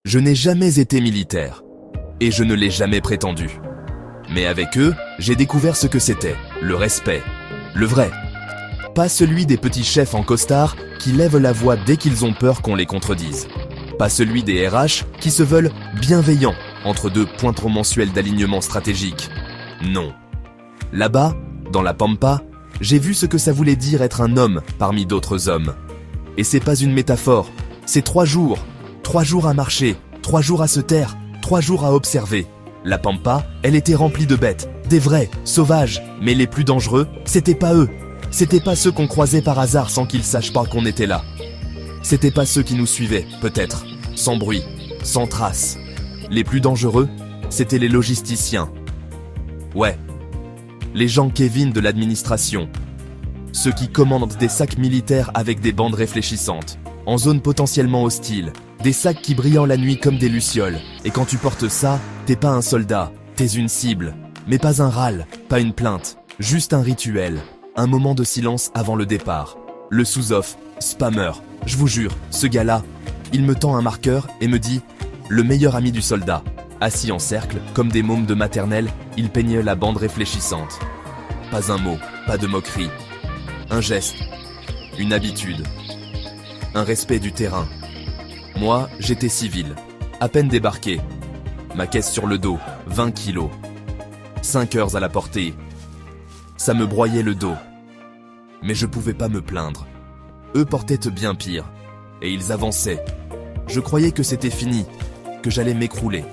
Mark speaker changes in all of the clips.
Speaker 1: Je n'ai jamais été militaire. Et je ne l'ai jamais prétendu. Mais avec eux, j'ai découvert ce que c'était, le respect. Le vrai. Pas celui des petits chefs en costard qui lèvent la voix dès qu'ils ont peur qu'on les contredise. Pas celui des RH qui se veulent bienveillants entre deux pointerons mensuels d'alignement stratégique. Non. Là-bas, dans la Pampa, j'ai vu ce que ça voulait dire être un homme parmi d'autres hommes. Et c'est pas une métaphore, c'est 3 jours. 3 jours à marcher, 3 jours à se taire, 3 jours à observer. La Pampa, elle était remplie de bêtes, des vrais, sauvages, mais les plus dangereux, c'était pas eux. C'était pas ceux qu'on croisait par hasard sans qu'ils sachent pas qu'on était là. C'était pas ceux qui nous suivaient, peut-être, sans bruit, sans trace. Les plus dangereux, c'étaient les logisticiens. Ouais. Les gens Kevin de l'administration. Ceux qui commandent des sacs militaires avec des bandes réfléchissantes, en zone potentiellement hostile, des sacs qui brillent la nuit comme des lucioles. Et quand tu portes ça, t'es pas un soldat, t'es une cible. Mais pas un râle, pas une plainte, juste un rituel. Un moment de silence avant le départ. Le sous-off, Spammer, je vous jure, ce gars-là, il me tend un marqueur et me dit « Le meilleur ami du soldat ». Assis en cercle, comme des mômes de maternelle, il peignait la bande réfléchissante. Pas un mot, pas de moquerie. Un geste, une habitude, un respect du terrain. Moi, j'étais civil, à peine débarqué. Ma caisse sur le dos, 20 kilos. 5 heures à la portée. Ça me broyait le dos. Mais je pouvais pas me plaindre. Eux portaient bien pire. Et ils avançaient. Je croyais que c'était fini, que j'allais m'écrouler.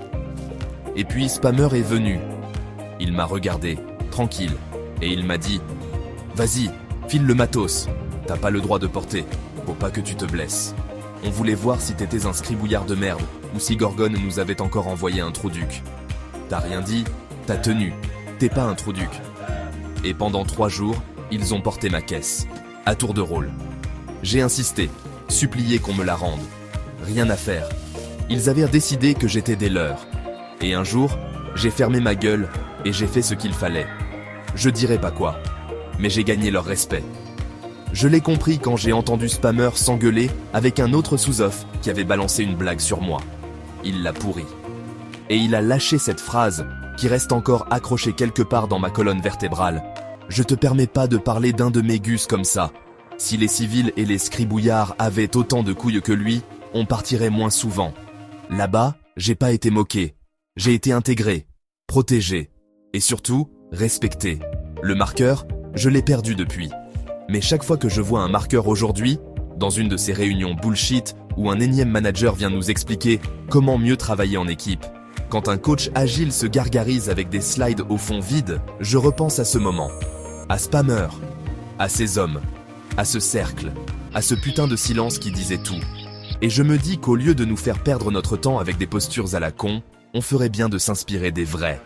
Speaker 1: Et puis Spammer est venu. Il m'a regardé, tranquille, et il m'a dit « Vas-y, file le matos. T'as pas le droit de porter, faut pas que tu te blesses. » On voulait voir si t'étais un scribouillard de merde, ou si Gorgone nous avait encore envoyé un trou-duc. T'as rien dit, t'as tenu. T'es pas un trou-duc. Et pendant 3 jours, ils ont porté ma caisse, à tour de rôle. J'ai insisté, supplié qu'on me la rende. Rien à faire. Ils avaient décidé que j'étais des leurs. Et un jour, j'ai fermé ma gueule et j'ai fait ce qu'il fallait. Je dirai pas quoi, mais j'ai gagné leur respect. Je l'ai compris quand j'ai entendu Spammer s'engueuler avec un autre sous-off qui avait balancé une blague sur moi. Il l'a pourri. Et il a lâché cette phrase qui reste encore accrochée quelque part dans ma colonne vertébrale. Je te permets pas de parler d'un de mes gus comme ça. Si les civils et les scribouillards avaient autant de couilles que lui, on partirait moins souvent. Là-bas, j'ai pas été moqué. J'ai été intégré, protégé, et surtout, respecté. Le marqueur, je l'ai perdu depuis. Mais chaque fois que je vois un marqueur aujourd'hui, dans une de ces réunions bullshit où un énième manager vient nous expliquer comment mieux travailler en équipe, quand un coach agile se gargarise avec des slides au fond vide, je repense à ce moment. À Spammer, à ces hommes, à ce cercle, à ce putain de silence qui disait tout. Et je me dis qu'au lieu de nous faire perdre notre temps avec des postures à la con, on ferait bien de s'inspirer des vrais.